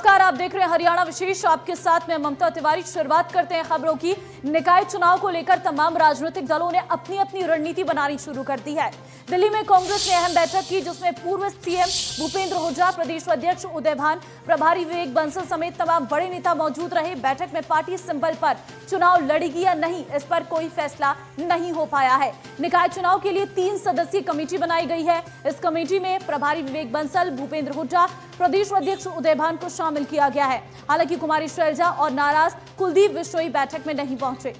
नमस्कार, आप देख रहे हैं हरियाणा विशेष। आपके साथ में ममता तिवारी। शुरुआत करते हैं खबरों की। निकाय चुनाव को लेकर तमाम राजनीतिक दलों ने अपनी अपनी रणनीति बनानी शुरू कर दी है। दिल्ली में कांग्रेस ने अहम बैठक की, जिसमें पूर्व सीएम भूपेंद्र हुड्डा, प्रदेश अध्यक्ष उदय भान, प्रभारी विवेक बंसल समेत तमाम बड़े नेता मौजूद रहे। बैठक में पार्टी सिंबल पर चुनाव लड़ेगी या नहीं, इस पर कोई फैसला नहीं हो पाया है। निकाय चुनाव के लिए 3 सदस्यीय कमेटी बनाई गई है। इस कमेटी में प्रभारी विवेक बंसल, भूपेंद्र हुड्डा, प्रदेश अध्यक्ष उदय भान को शामिल किया गया है। हालांकि कुमारी शैलजा और नाराज कुलदीप बिश्नोई बैठक में नहीं पहुंचे।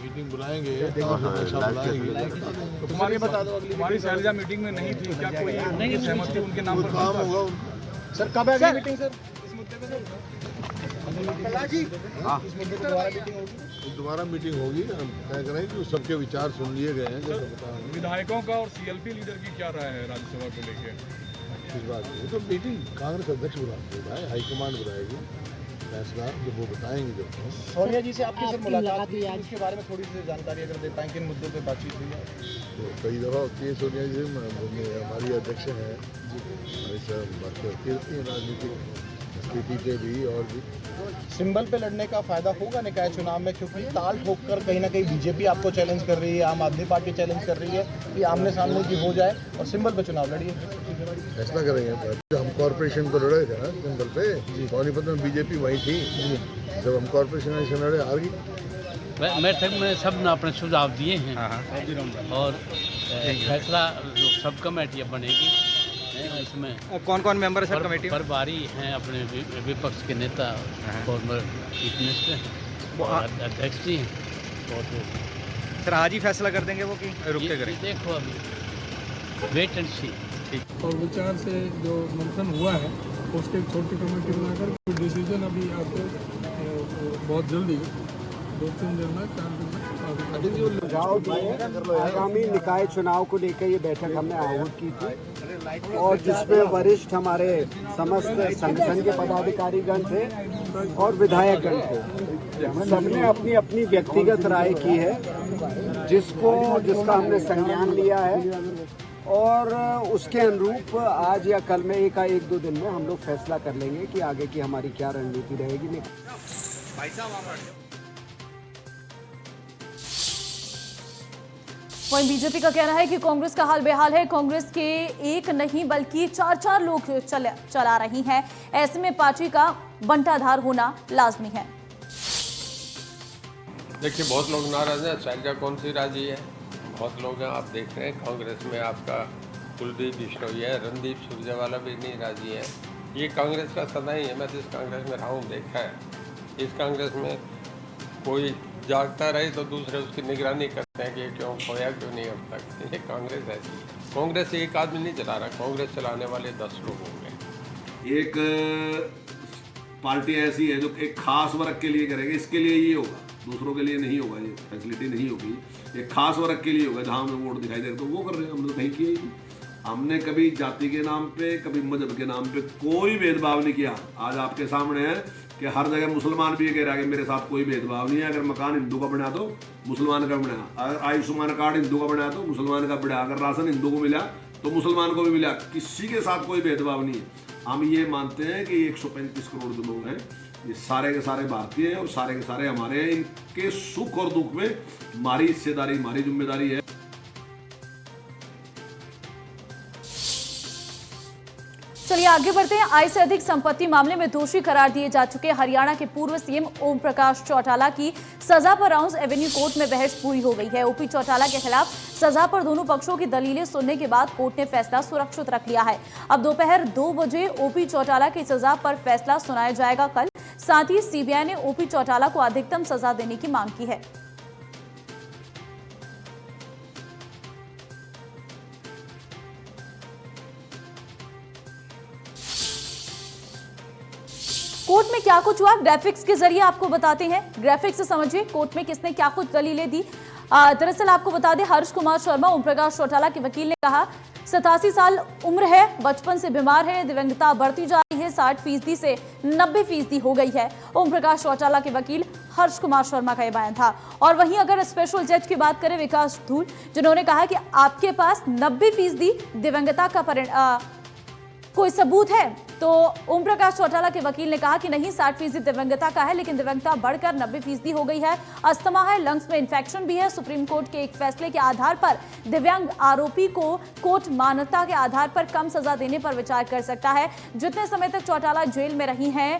मीटिंग बुलाएंगे तो कुमारी बता दो, कुमारी शैलजा मीटिंग में नहीं थी क्या? कोई नहीं सहमति उनके नाम पर काम होगा सर? कब है मीटिंग सर इस मुद्दे पे? दोबारा मीटिंग होगी। हम तय करेंगे कि सबके विचार सुन लिए गए हैं। विधायकों का और सीएलपी लीडर की क्या राय है राज्यसभा को लेकर इस बात की? तो मीटिंग कांग्रेस अध्यक्ष बुलाएंगे, हाईकमान बुलाएगी, फैसला जब वो बताएंगे। जब सोनिया जी से आपकी सर मुलाकात हुई, इसके बारे में थोड़ी सी जानकारी अगर दे पाएं, किन मुद्दों पे बातचीत हुई है? तो कई दफ़ा होती है सोनिया जी हमारी अध्यक्ष हैं, हमारी सब बात करती रहती है राजनीतिक स्थिति पे भी। और भी सिंबल पे लड़ने का फायदा होगा निकाय चुनाव में, क्योंकि ताल ठोककर कहीं ना कहीं बीजेपी आपको चैलेंज कर रही है, आम आदमी पार्टी चैलेंज कर रही है कि आमने सामने की हो जाए और सिंबल पे चुनाव लड़िए। फैसला करेंगे। हम कॉर्पोरेशन को लड़े थे ना सिंबल पे, सोनीपत में बीजेपी वही थी। जब हम कॉर्पोरेशन से लड़े, हार गई। बैठक में सब ने अपने सुझाव दिए हैं और फैसला सब कमेटियाँ बनेगी। इसमें कौन कौन मेंबर है सर कमेटी? प्रभारी हैं अपने विपक्ष के नेता, फॉर्मर चीफ मिनिस्टर और अध्यक्ष जी हैं। और सर आज ही फैसला कर देंगे वो कि रुक के करें? देखो अभी वेट एंड सी। और विचार से जो मंथन हुआ है उसके छोटी कमेटी बनाकर डिसीजन अभी आपको बहुत जल्दी 2-3 दिन में 4 दिन में सुझाव दिए। आगामी निकाय चुनाव को लेकर ये बैठक हमने आहूत की थी और जिसमें वरिष्ठ हमारे समस्त संगठन के पदाधिकारीगण थे और विधायकगण थे। सबने अपनी अपनी व्यक्तिगत राय की है, जिसका हमने संज्ञान लिया है और उसके अनुरूप आज या कल में 1-2 दिन में हम लोग फैसला कर लेंगे कि आगे की हमारी क्या रणनीति रहेगी। वहीं बीजेपी का कहना है कि कांग्रेस का हाल बेहाल है। कांग्रेस के एक नहीं बल्कि 4 लोग चला रही हैं। ऐसे में पार्टी का बंटाधार होना लाजमी है। देखिए, बहुत लोग नाराज हैं। शैलजा कौन सी राजी है? बहुत लोग हैं, आप देख रहे हैं। कांग्रेस में आपका कुलदीप बिश्नोई है, रणदीप सुरजेवाला भी नहीं राजी है। ये कांग्रेस का सदा ही है। मैं तो इस कांग्रेस में रहा हूँ, देखा है। इस कांग्रेस में कोई जागता रहे तो दूसरे उसकी निगरानी करते हैं कि क्यों खोया, क्यों नहीं अब तक। ये कांग्रेस ऐसी है। कांग्रेस एक आदमी नहीं चला रहा, कांग्रेस चलाने वाले 10 लोग होंगे। एक पार्टी ऐसी है जो एक खास वर्ग के लिए करेगी, इसके लिए ये होगा, दूसरों के लिए नहीं होगा। ये फैसिलिटी नहीं होगी, एक खास वर्ग के लिए होगा। जहाँ हमें वोट दिखाई दे तो वो कर रहे हैं। हमने तो कहीं किया ही नहीं। हमने कभी जाति के नाम पे, कभी मजहब के नाम पे कोई भेदभाव नहीं किया। आज आपके सामने है कि हर जगह मुसलमान भी ये कह रहा है कि मेरे साथ कोई भेदभाव नहीं है। अगर मकान हिंदू का बना तो मुसलमान का बना, अगर आयुष्मान कार्ड हिंदू का बना तो मुसलमान का बना, अगर राशन हिंदू को मिला तो मुसलमान को भी मिला। किसी के साथ कोई भेदभाव नहीं है। हम ये मानते हैं कि 135 करोड़ जो लोग हैं, ये सारे के सारे भारतीय हैं और सारे के सारे हमारे हैं। इनके सुख और दुख में हमारी हिस्सेदारी, हमारी जिम्मेदारी है। चलिए आगे बढ़ते हैं। आय से अधिक संपत्ति मामले में दोषी करार दिए जा चुके हरियाणा के पूर्व सीएम ओम प्रकाश चौटाला की सजा पर राउंस एवेन्यू कोर्ट में बहस पूरी हो गई है। ओपी चौटाला के खिलाफ सजा पर दोनों पक्षों की दलीलें सुनने के बाद कोर्ट ने फैसला सुरक्षित रख लिया है। अब दोपहर 2 बजे ओपी चौटाला की सजा पर फैसला सुनाया जाएगा। कल साथ ही सीबीआई ने ओपी चौटाला को अधिकतम सजा देने की मांग की है। कोर्ट में क्या कुछ हुआ, ग्राफिक्स के जरिए आपको बताते हैं। ग्राफिक्स से समझिए कोर्ट में किसने क्या कुछ दलीलें दी। दरअसल आपको बता दें, हर्ष कुमार शर्मा ओम प्रकाश चौटाला के वकील ने कहा 87 साल उम्र है, बचपन से बीमार है, दिव्यांगता बढ़ती जा रही है, 60% से 90% हो गई है। ओम प्रकाश चौटाला के वकील हर्ष कुमार शर्मा का यह बयान था। और वहीं अगर स्पेशल जज की बात करें विकास धूल, जिन्होंने कहा कि आपके पास 90% दिव्यांगता का कोई सबूत है, तो ओम प्रकाश चौटाला के वकील ने कहा कि नहीं, 60% दिव्यांगता का है, लेकिन दिव्यांगता बढ़कर 90% हो गई है। अस्थमा है, लंग्स में इन्फेक्शन भी है। सुप्रीम कोर्ट के एक फैसले के आधार पर दिव्यांग आरोपी को कोर्ट मान्यता के आधार पर कम सजा देने पर विचार कर सकता है। जितने समय तक चौटाला जेल में रही हैं,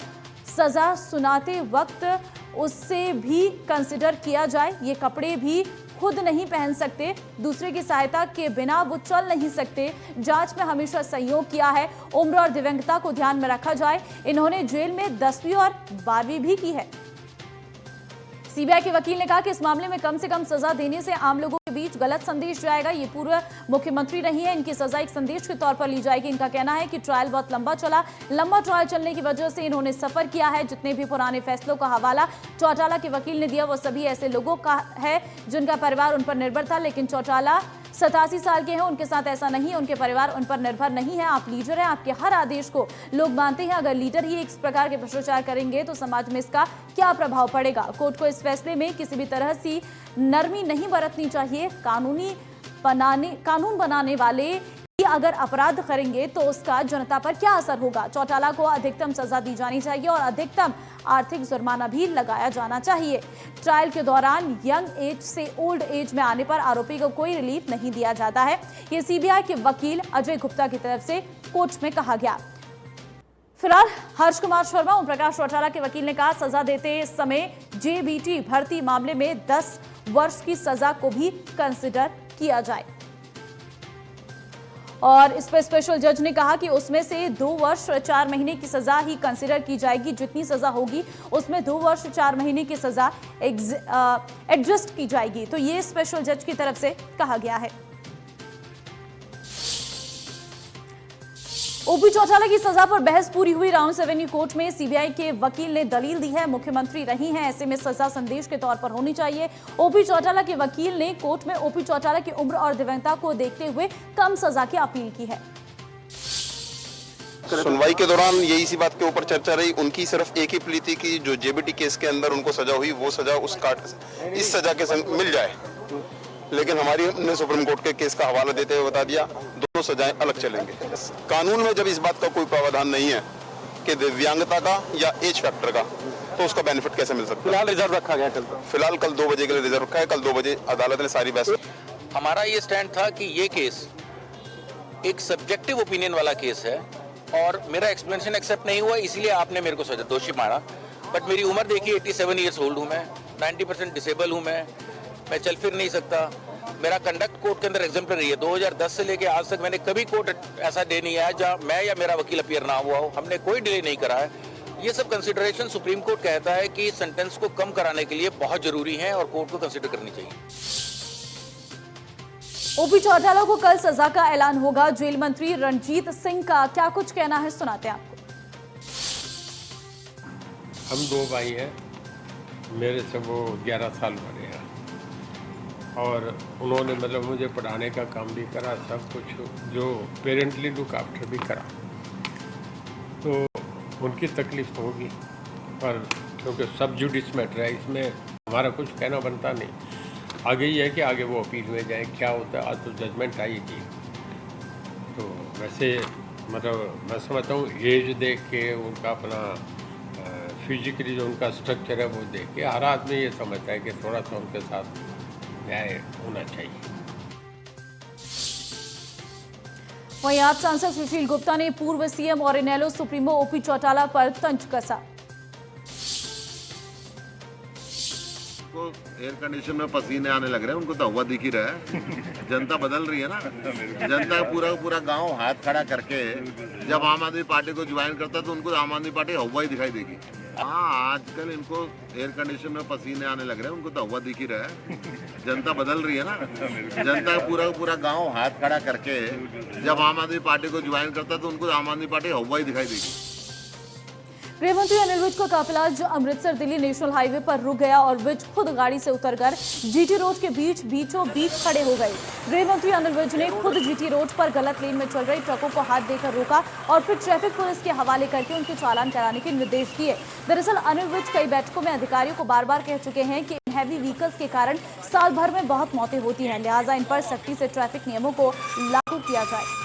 सजा सुनाते वक्त उससे भी कंसिडर किया जाए। ये कपड़े भी खुद नहीं पहन सकते, दूसरे की सहायता के बिना वो चल नहीं सकते। जांच में हमेशा सहयोग किया है। उम्र और दिव्यांगता को ध्यान में रखा जाए। इन्होंने जेल में 10वीं और 12वीं भी की है। सीबीआई के वकील ने कहा कि इस मामले में कम से कम सजा देने से आम लोगों के बीच गलत संदेश जाएगा। ये पूर्व मुख्यमंत्री नहीं है, इनकी सजा एक संदेश के तौर पर ली जाएगी। इनका कहना है कि ट्रायल बहुत लंबा चला, लंबा ट्रायल चलने की वजह से इन्होंने सफर किया है। जितने भी पुराने फैसलों का हवाला चौटाला के वकील ने दिया, वो सभी ऐसे लोगों का है जिनका परिवार उन पर निर्भर था, लेकिन चौटाला 87 साल के हैं, उनके साथ ऐसा नहीं है। उनके परिवार उन पर निर्भर नहीं है। आप लीडर हैं, आपके हर आदेश को लोग मानते हैं। अगर लीडर ही इस प्रकार के भ्रष्टाचार करेंगे तो समाज में इसका क्या प्रभाव पड़ेगा। कोर्ट को इस फैसले में किसी भी तरह से नरमी नहीं बरतनी चाहिए। कानून बनाने वाले अगर अपराध करेंगे तो उसका जनता पर क्या असर होगा। चौटाला को अधिकतम सजा दी जानी चाहिए और अधिकतम आर्थिक जुर्माना भी लगाया जाना चाहिए। ट्रायल के दौरान यंग एज से ओल्ड एज में आने पर आरोपी को कोई रिलीफ नहीं दिया जाता है। ये सीबीआई के वकील अजय गुप्ता की तरफ से कोर्ट में कहा गया। फिलहाल हर्ष कुमार शर्मा, ओम प्रकाश चौटाला के वकील ने कहा, सजा देते समय जेबीटी भर्ती मामले में 10 वर्ष की सजा को भी कंसिडर किया जाए। और इस पर स्पेशल जज ने कहा कि उसमें से 2 वर्ष 4 महीने की सजा ही कंसिडर की जाएगी। जितनी सजा होगी उसमें 2 वर्ष 4 महीने की सजा एडजस्ट की जाएगी। तो ये स्पेशल जज की तरफ से कहा गया है। ओपी चौटाला की सजा पर बहस पूरी हुई। राउंड एवेन्यू कोर्ट में सीबीआई के वकील ने दलील दी है, मुख्यमंत्री रही हैं, ऐसे में सजा संदेश के तौर पर होनी चाहिए। ओपी चौटाला के वकील ने कोर्ट में ओपी चौटाला की उम्र और दिव्यांगता को देखते हुए कम सजा की अपील की है। सुनवाई के दौरान यही सी बात के ऊपर चर्चा रही। उनकी सिर्फ एक ही प्ली थी कि जो जेबीटी केस के अंदर उनको सजा हुई, वो सजा उस इस सजा के संग मिल जाए। लेकिन हमने सुप्रीम कोर्ट के केस का हवाला देते हुए बता दिया, दोनों सजाएं अलग चलेंगे। कानून में जब इस बात का कोई प्रावधान नहीं है कि दिव्यांगता का या एज फैक्टर का, तो उसका बेनिफिट कैसे मिल सकता है। फिलहाल रिजर्व रखा गया, फिलहाल कल 2 बजे के लिए रिजर्व रखा है। कल 2 बजे अदालत ने सारी बहस। हमारा ये स्टैंड था कि ये केस एक सब्जेक्टिव ओपिनियन वाला केस है और मेरा एक्सप्लेनेशन एक्सेप्ट नहीं हुआ, इसलिए आपने मेरे को सजा दोषी माना। बट मेरी उम्र देखिए 87 ईयर्स ओल्ड हूँ मैं, 90% डिसेबल हूँ मैं चल फिर नहीं सकता। मेरा कंडक्ट कोर्ट के अंदर एग्जाम्पलरी है। 2010 से लेके आज तक मैंने कभी कोर्ट ऐसा डे नहीं आया जहाँ मैं या मेरा वकील अपीयर ना हुआ हो। हमने कोई डिले नहीं करा है। ये सब कंसिडरेशन सुप्रीम कोर्ट कहता है कि सेंटेंस को कम कराने के लिए बहुत जरूरी है और कोर्ट को कंसिडर करनी चाहिए। ओपी चौटाला को कल सजा का ऐलान होगा। जेल मंत्री रणजीत सिंह का क्या कुछ कहना है, सुनाते हैं आपको। हम 2 भाई हैं, मेरे से वो 11 साल बड़े हैं और उन्होंने मतलब मुझे पढ़ाने का काम भी करा, सब कुछ जो पेरेंटली लुक आफ्टर भी करा। तो उनकी तकलीफ होगी, पर क्योंकि सब जुडिस मैटर है, इसमें हमारा कुछ कहना बनता नहीं। आगे ये है कि आगे वो अपील में जाए, क्या होता है। आज तो जजमेंट आएगी, तो वैसे मतलब मैं समझता हूँ एज देख के, उनका अपना फिजिकली जो उनका स्ट्रक्चर है वो देख के हर आदमी ये समझता है कि थोड़ा सा उनके साथ न्याय होना चाहिए। वहीं आज सांसद सुशील गुप्ता ने पूर्व सीएम और इनेलो सुप्रीमो ओपी चौटाला पर तंज कसा। एयर कंडीशन में पसीने आने लग रहे हैं, उनको तो हवा दिख ही रहा है। जनता बदल रही है ना, जनता पूरा गांव हाथ खड़ा करके जब आम आदमी पार्टी को ज्वाइन करता है तो उनको आम आदमी पार्टी हवा ही दिखाई देगी। हाँ, आजकल इनको एयर कंडीशन में पसीने आने लग रहे हैं, उनको तो हवा दिख ही रहा है। जनता बदल रही है ना, जनता पूरा गांव हाथ खड़ा करके जब आम आदमी पार्टी को ज्वाइन करता है तो उनको आम आदमी पार्टी हवा ही दिखाई देगी। गृहमंत्री अनिल विज का काफिला जो अमृतसर दिल्ली नेशनल हाईवे पर रुक गया और विज खुद गाड़ी से उतरकर जीटी रोड के बीचों बीच खड़े हो गए। गृहमंत्री अनिल विज ने खुद जीटी रोड पर गलत लेन में चल रही ट्रकों को हाथ देकर रोका और फिर ट्रैफिक पुलिस के हवाले करके उनके चालान कराने के निर्देश दिए। दरअसल अनिल विज कई बैठकों में अधिकारियों को बार बार कह चुके हैं कि हैवी व्हीकल्स के कारण साल भर में बहुत मौतें होती हैं, लिहाजा इन पर सख्ती से ट्रैफिक नियमों को लागू किया जाए।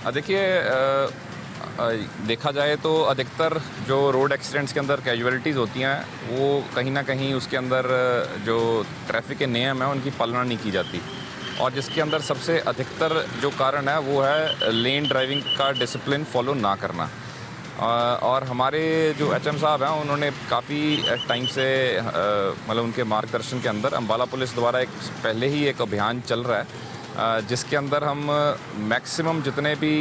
देखिए, देखा जाए तो अधिकतर जो रोड एक्सीडेंट्स के अंदर कैजुअलिटीज़ होती हैं वो कहीं ना कहीं उसके अंदर जो ट्रैफिक के नियम हैं उनकी पालना नहीं की जाती, और जिसके अंदर सबसे अधिकतर जो कारण है वो है लेन ड्राइविंग का डिसिप्लिन फॉलो ना करना। और हमारे जो एचएम साहब हैं उन्होंने काफ़ी टाइम से मतलब उनके मार्गदर्शन के अंदर अम्बाला पुलिस द्वारा पहले ही एक अभियान चल रहा है जिसके अंदर हम मैक्सिमम जितने भी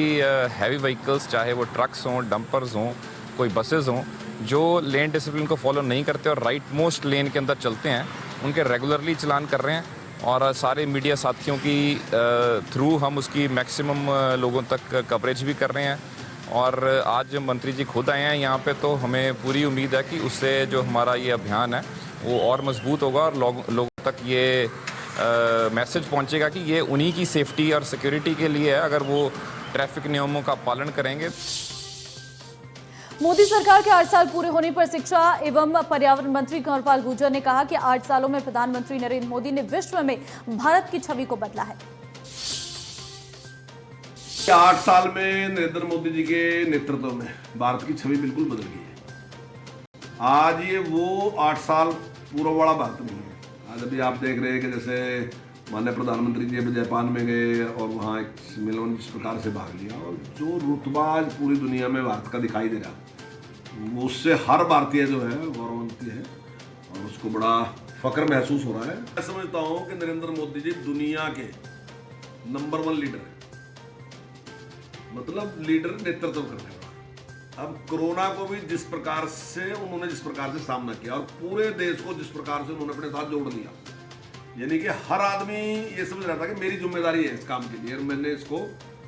हैवी व्हीकल्स, चाहे वो ट्रक्स हों, डंपर्स हों, कोई बसेस हों, जो लेन डिसिप्लिन को फॉलो नहीं करते और राइट मोस्ट लेन के अंदर चलते हैं, उनके रेगुलरली चलान कर रहे हैं। और सारे मीडिया साथियों की थ्रू हम उसकी मैक्सिमम लोगों तक कवरेज भी कर रहे हैं। और आज मंत्री जी खुद आए हैं यहाँ पे, तो हमें पूरी उम्मीद है कि उससे जो हमारा ये अभियान है वो और मजबूत होगा और लोगों तक ये मैसेज पहुंचेगा कि ये उन्हीं की सेफ्टी और सिक्योरिटी के लिए है अगर वो ट्रैफिक नियमों का पालन करेंगे। मोदी सरकार के 8 साल पूरे होने पर शिक्षा एवं पर्यावरण मंत्री कंवरपाल गुर्जर ने कहा कि 8 सालों में प्रधानमंत्री नरेंद्र मोदी ने विश्व में भारत की छवि को बदला है। 8 साल में नरेंद्र मोदी जी के नेतृत्व में भारत की छवि बिल्कुल बदल गई है। आज ये वो 8 साल पूर्व वाला भारत नहीं है। आज अभी आप देख रहे हैं कि जैसे माननीय प्रधानमंत्री जी अभी जापान में गए और वहाँ एक सम्मेलन जिस प्रकार से भाग लिया, और जो रुतबा आज पूरी दुनिया में भारत का दिखाई दे रहा, उससे हर भारतीय जो है गौरवान्वित है और उसको बड़ा फख्र महसूस हो रहा है। मैं समझता हूँ कि नरेंद्र मोदी जी दुनिया के नंबर 1 लीडर है, मतलब लीडर नेतृत्व करने वाला। अब कोरोना को भी जिस प्रकार से सामना किया और पूरे देश को जिस प्रकार से उन्होंने अपने साथ जोड़ लिया, यानी कि हर आदमी ये समझ रहा था कि मेरी जिम्मेदारी है इस काम के लिए और मैंने इसको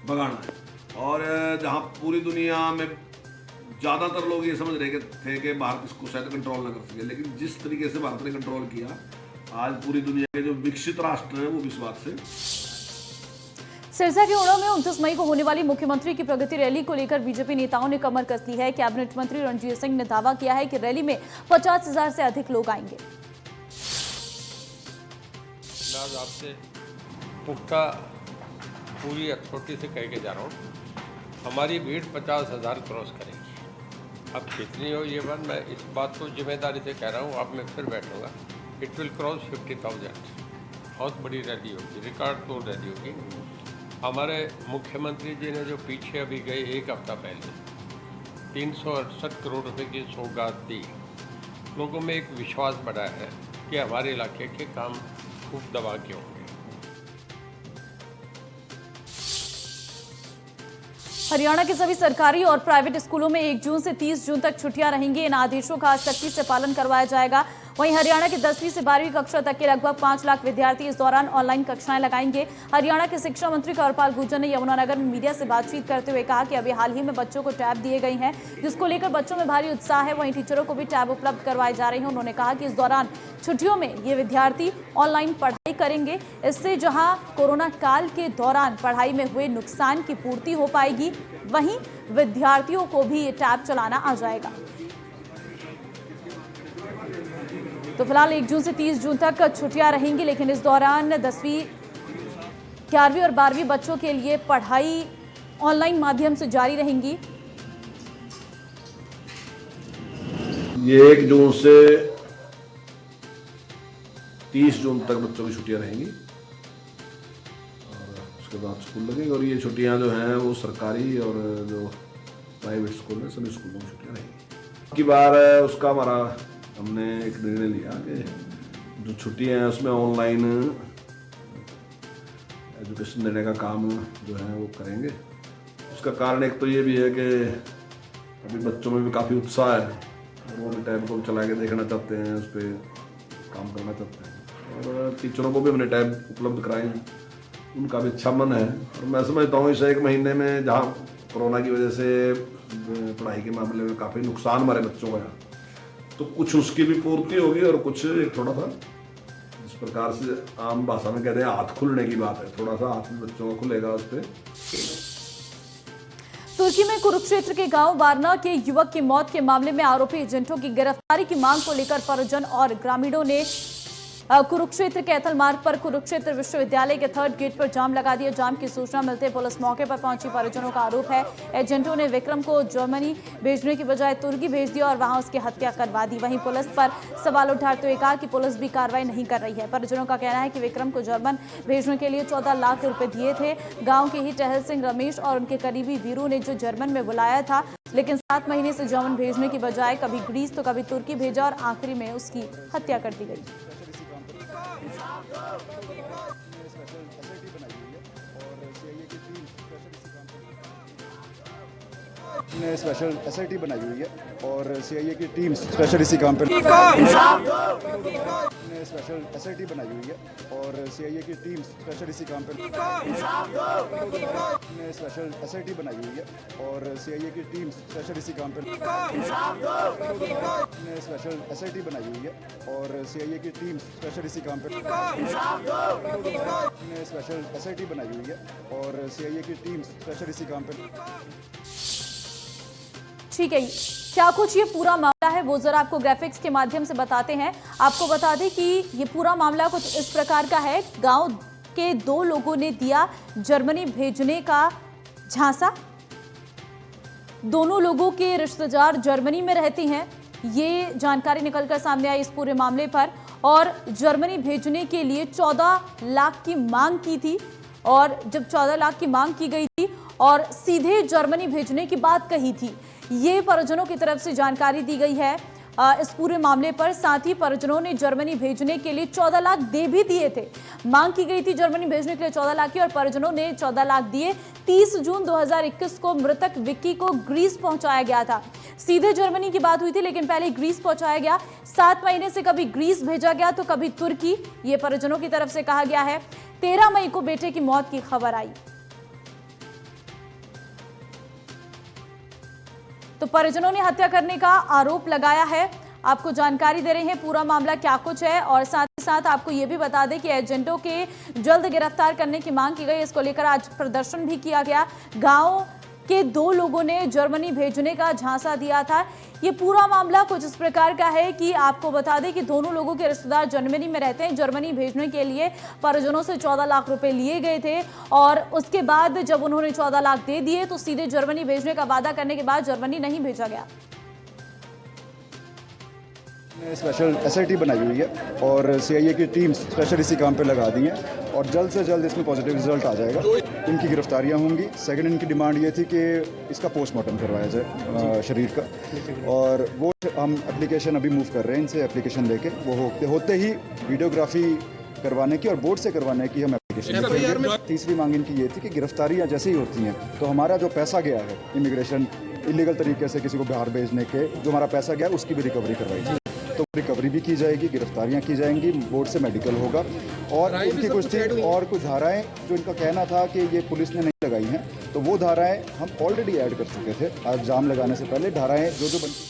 भगाना है। और जहां पूरी दुनिया में ज़्यादातर लोग ये समझ रहे थे कि भारत इसको शायद कंट्रोल ना कर सके, लेकिन जिस तरीके से भारत ने कंट्रोल किया, आज पूरी दुनिया के जो विकसित राष्ट्र हैं वो विश्वास से। सिरसा के उड़ाव में 29 मई को होने वाली मुख्यमंत्री की प्रगति रैली को लेकर बीजेपी नेताओं ने कमर कस ली है। कैबिनेट मंत्री रणजीत सिंह ने दावा किया है कि रैली में 50,000 से अधिक लोग आएंगे। मैं आपसे पुख्ता पूरी अथॉरिटी से कह के जा रहा हूँ, हमारी भीड़ 50,000 क्रॉस करेगी। अब कितनी हो ये बात, मैं इस बात को जिम्मेदारी से कह रहा हूँ। अब मैं फिर बैठूंगा, इट विल क्रॉस 50,000। बहुत बड़ी रैली होगी, रिकॉर्ड तोड़ रैली होगी। हमारे मुख्यमंत्री जी ने जो पीछे अभी गए एक हफ्ता पहले 368 करोड़ रुपए की सौगात दी, लोगों में एक विश्वास बढ़ा है कि हमारे इलाके के काम खूब दबा के होंगे। हरियाणा के सभी सरकारी और प्राइवेट स्कूलों में 1 जून से 30 जून तक छुट्टियां रहेंगी। इन आदेशों का सख्ती से पालन करवाया जाएगा। वहीं हरियाणा के 10वीं से 12वीं कक्षा तक के लगभग 5 लाख विद्यार्थी इस दौरान ऑनलाइन कक्षाएं लगाएंगे। हरियाणा के शिक्षा मंत्री कंवरपाल गुर्जर ने यमुनानगर में मीडिया से बातचीत करते हुए कहा कि अभी हाल ही में बच्चों को टैब दिए गए हैं, जिसको लेकर बच्चों में भारी उत्साह है। वहीं टीचरों को भी टैब उपलब्ध करवाए जा रहे हैं। उन्होंने कहा कि इस दौरान छुट्टियों में ये विद्यार्थी ऑनलाइन पढ़ाई करेंगे। इससे जहां कोरोना काल के दौरान पढ़ाई में हुए नुकसान की पूर्ति हो पाएगी, वहीं विद्यार्थियों को भी ये टैब चलाना आ जाएगा। तो फिलहाल 1 जून से 30 जून तक छुट्टियां रहेंगी, लेकिन इस दौरान 10वीं, 11वीं और 12वीं बच्चों के लिए पढ़ाई ऑनलाइन माध्यम से जारी रहेंगी। ये 1 जून से 30 जून तक बच्चों की छुट्टियां रहेंगी और उसके बाद स्कूल लगेंगे। और ये छुट्टियां जो हैं वो सरकारी और जो प्राइवेट स्कूल हैं सभी स्कूलों में छुट्टियां रहेंगी। की बार उसका हमारा हमने एक निर्णय लिया कि जो छुट्टियां हैं उसमें ऑनलाइन एजुकेशन देने का काम जो है वो करेंगे। उसका कारण एक तो ये भी है कि अभी बच्चों में भी काफ़ी उत्साह है, वो भी टैब को चला के देखना चाहते हैं, उस पर काम करना चाहते हैं। और टीचरों को भी हमने टैब उपलब्ध कराए हैं, उनका भी अच्छा मन है। और मैं समझता हूँ इस 1 महीने में जहाँ कोरोना की वजह से पढ़ाई के मामले में काफ़ी नुकसान हमारे बच्चों का है, तो कुछ उसकी भी पूर्ति होगी और कुछ एक थोड़ा सा जिस प्रकार से आम भाषा में कहते हैं हाथ खुलने की बात है, थोड़ा सा हाथ बच्चों का खुलेगा उस पर। तुर्की में कुरुक्षेत्र के गांव बारना के युवक की मौत के मामले में आरोपी एजेंटों की गिरफ्तारी की मांग को लेकर परिजन और ग्रामीणों ने कुरुक्षेत्र के ऐथल मार्ग पर कुरुक्षेत्र विश्वविद्यालय के 3rd गेट पर जाम लगा दिया। जाम की सूचना मिलते पुलिस मौके पर पहुंची। परिजनों का आरोप है एजेंटों ने विक्रम को जर्मनी भेजने की बजाय तुर्की भेज दिया और वहां उसकी हत्या करवा दी। वहीं पुलिस पर सवाल उठाते हुए कहा कि पुलिस भी कार्रवाई नहीं कर रही है। परिजनों का कहना है कि विक्रम को जर्मन भेजने के लिए 14 लाख रुपए दिए थे। गाँव के ही टहल सिंह, रमेश और उनके करीबी वीरू ने जो जर्मन में बुलाया था, लेकिन 7 महीने से जर्मन भेजने की बजाय कभी ग्रीस तो कभी तुर्की भेजा और आखिरी में उसकी हत्या कर दी गई। ने स्पेशल एसआईटी बनाई हुई है और सीआईए की टीम स्पेशल इसी काम पर ने स्पेशल एसआईटी बनाई हुई है और सीआईए की टीम स्पेशल इसी काम पर ने स्पेशल एसआईटी बनाई हुई है और सीआईए की टीम स्पेशल इसी काम पर ने स्पेशल एसआईटी बनाई हुई है और सीआईए की टीम स्पेशल इसी काम पर ने स्पेशल एसआईटी बनाई हुई है और सीआईए की टीम स्पेशल इसी काम पर। ठीक है, क्या कुछ ये पूरा मामला है वो जरा आपको ग्राफिक्स के माध्यम से बताते हैं। आपको बता दें कि ये पूरा मामला कुछ इस प्रकार का है। गांव के 2 लोगों ने दिया जर्मनी भेजने का झांसा। दोनों लोगों के रिश्तेदार जर्मनी में रहते हैं, ये जानकारी निकलकर सामने आई इस पूरे मामले पर। और जर्मनी भेजने के लिए 14 लाख की मांग की थी और जब 14 लाख की मांग की गई थी और सीधे जर्मनी भेजने की बात कही थी, ये परिजनों की तरफ से जानकारी दी गई है इस पूरे मामले पर। साथ ही परिजनों ने जर्मनी भेजने के लिए 14 लाख दे भी दिए थे। मांग की गई थी जर्मनी भेजने के लिए 14 लाख की और परिजनों ने 14 लाख दिए। 30 जून 2021 को मृतक विक्की को ग्रीस पहुंचाया गया था। सीधे जर्मनी की बात हुई थी लेकिन पहले ग्रीस पहुंचाया गया। 7 महीने से कभी ग्रीस भेजा गया तो कभी तुर्की, ये परिजनों की तरफ से कहा गया है। 13 मई को बेटे की मौत की खबर आई तो परिजनों ने हत्या करने का आरोप लगाया है। आपको जानकारी दे रहे हैं पूरा मामला क्या कुछ है और साथ ही साथ आपको ये भी बता दें कि एजेंटों के जल्द गिरफ्तार करने की मांग की गई। इसको लेकर आज प्रदर्शन भी किया गया। गांव के 2 लोगों ने जर्मनी भेजने का झांसा दिया था। ये पूरा मामला कुछ इस प्रकार का है कि आपको बता दें कि दोनों लोगों के रिश्तेदार जर्मनी में रहते हैं। जर्मनी भेजने के लिए परिजनों से 14 लाख रुपए लिए गए थे और उसके बाद जब उन्होंने 14 लाख दे दिए तो सीधे जर्मनी भेजने का वादा करने के बाद जर्मनी नहीं भेजा गया। स्पेशल एसआईटी बनाई हुई है और सीआईए की टीम स्पेशल इसी काम पे लगा दी है और जल्द से जल्द इसमें पॉजिटिव रिजल्ट आ जाएगा। इनकी गिरफ्तारियां होंगी। सेकंड, इनकी डिमांड ये थी कि इसका पोस्टमार्टम करवाया जाए शरीर का, और वो हम एप्लीकेशन अभी मूव कर रहे हैं इनसे। एप्लीकेशन लेके वो होते ही वीडियोग्राफी करवाने की और बोर्ड से करवाने की हम एप्लीकेशन करेंगे। तीसरी मांग इनकी ये थी कि गिरफ्तारियां जैसे ही होती हैं तो हमारा जो पैसा गया है इमिग्रेशन इलीगल तरीके से किसी को बिहार भेजने के, जो हमारा पैसा गया है उसकी भी रिकवरी करवाई जाए। तो रिकवरी भी की जाएगी, गिरफ्तारियां की जाएंगी, बोर्ड से मेडिकल होगा और इनकी कुछ थी और कुछ धाराएं जो इनका कहना था कि ये पुलिस ने नहीं लगाई हैं, तो वो धाराएं हम ऑलरेडी ऐड कर चुके थे। आज जाम लगाने से पहले धाराएं जो बनती।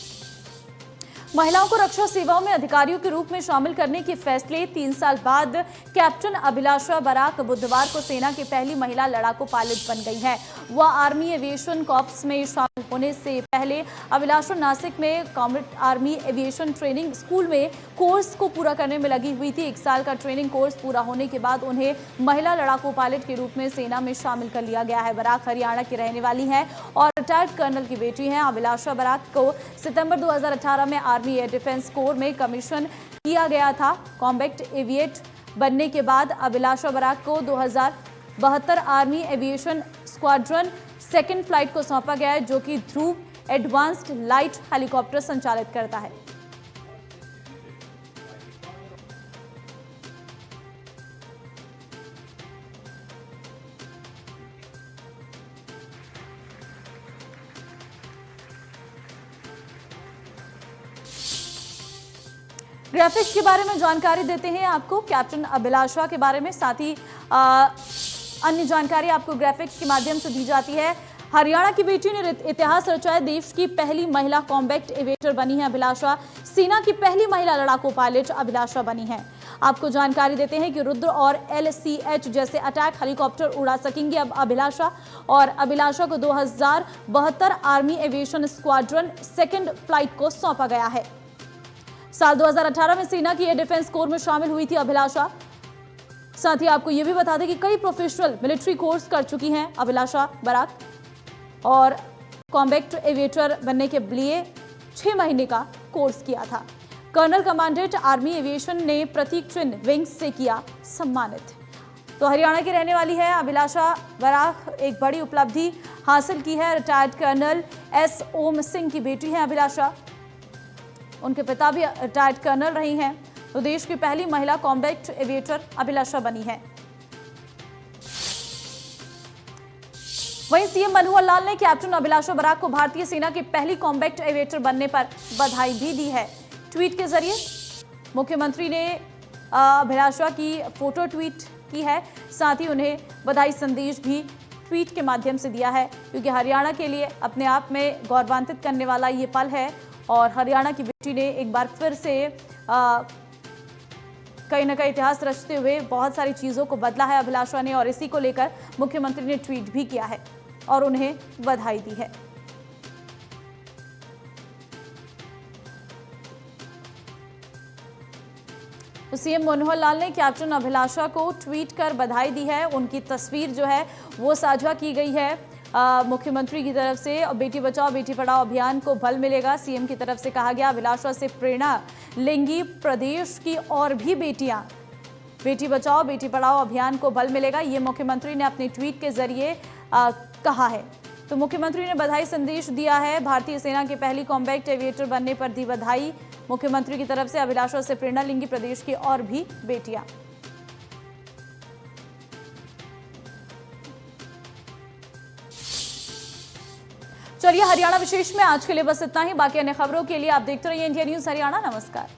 महिलाओं को रक्षा सेवाओं में अधिकारियों के रूप में शामिल करने के फैसले 3 साल बाद कैप्टन अभिलाषा बराक बुधवार को सेना की पहली महिला लड़ाकू पायलट बन गई है। वह आर्मी एविएशन कॉर्प्स में शामिल होने से पहले अभिलाषा नासिक में combat army aviation training school में कोर्स को पूरा करने में लगी हुई थी। 1 साल का ट्रेनिंग कोर्स पूरा होने के बाद उन्हें महिला लड़ाकू पायलट के रूप में सेना में शामिल कर लिया गया है। बराक हरियाणा की रहने वाली है और रिटायर्ड कर्नल की बेटी है। अभिलाषा बराक को सितंबर 2018 में आर्मी एयर डिफेंस कोर में कमीशन किया गया था। कॉम्बैट एविएट बनने के बाद अभिलाषा बराक को 2072 army aviation squadron 2nd flight को सौंपा गया है, जो कि ध्रुव एडवांस्ड लाइट हेलीकॉप्टर संचालित करता है। ग्राफिक्स के बारे में जानकारी देते हैं आपको कैप्टन अभिलाषा के बारे में, साथ ही अन्य जानकारी आपको ग्राफिक्स के माध्यम से दी जाती है। हरियाणा की बेटी ने इतिहास रचा है, देश की पहली महिला कॉम्बैट एविएटर बनी है अभिलाषा। सेना की पहली महिला लड़ाकू पायलट अभिलाषा बनी है। आपको जानकारी देते हैं कि रुद्र और LCH जैसे अटैक हेलीकॉप्टर उड़ा सकेंगे अब अभिलाषा, और अभिलाषा को 2072 army aviation squadron second flight को सौंपा गया है। साल 2018 में सेना की एयर डिफेंस कोर में शामिल हुई थी अभिलाषा। साथ ही आपको यह भी बता दें कि कई प्रोफेशनल मिलिट्री कोर्स कर चुकी हैं अभिलाषा बराक, और कॉम्बैट एविएटर बनने के लिए 6 महीने का कोर्स किया था। कर्नल कमांडेंट आर्मी एविएशन ने प्रतीक चिन्ह विंग्स से किया सम्मानित। तो हरियाणा की रहने वाली है अभिलाषा बराक, एक बड़ी उपलब्धि हासिल की है। रिटायर्ड कर्नल S ओम सिंह की बेटी है अभिलाषा, उनके पिता भी रिटायर्ड कर्नल रही हैं। तो देश की पहली महिला कॉम्बैट एविएटर अभिलाषा बनी है। वहीं सीएम मनोहर लाल ने कैप्टन अभिलाषा बराक को भारतीय सेना की पहली कॉम्बैट एविएटर बनने पर बधाई भी दी है। ट्वीट के जरिए मुख्यमंत्री ने अभिलाषा की फोटो ट्वीट की है, साथ ही उन्हें बधाई संदेश भी ट्वीट के माध्यम से दिया है, क्योंकि हरियाणा के लिए अपने आप में गौरवान्वित करने वाला ये पल है। और हरियाणा की बेटी ने एक बार फिर से कहीं ना कहीं इतिहास रचते हुए बहुत सारी चीज़ों को बदला है अभिलाषा ने, और इसी को लेकर मुख्यमंत्री ने ट्वीट भी किया है और उन्हें बधाई दी है। तो सीएम मनोहर लाल ने कैप्टन अभिलाषा को ट्वीट कर बधाई दी है। उनकी तस्वीर जो है वो साझा की गई है मुख्यमंत्री की तरफ से। बेटी बचाओ बेटी पढ़ाओ अभियान को बल मिलेगा, सीएम की तरफ से कहा गया। अभिलाषा से प्रेरणा लेंगी प्रदेश की और भी बेटियां, बेटी बचाओ बेटी पढ़ाओ अभियान को बल मिलेगा, ये मुख्यमंत्री ने अपने ट्वीट के जरिए कहा है। तो मुख्यमंत्री ने बधाई संदेश दिया है। भारतीय सेना की पहली कॉम्बैट एविएटर बनने पर दी बधाई मुख्यमंत्री की तरफ से। अभिलाषा से प्रेरणा लेंगी प्रदेश की और भी बेटियां। चलिए, हरियाणा विशेष में आज के लिए बस इतना ही। बाकी अन्य खबरों के लिए आप देखते रहिए इंडिया न्यूज हरियाणा। नमस्कार।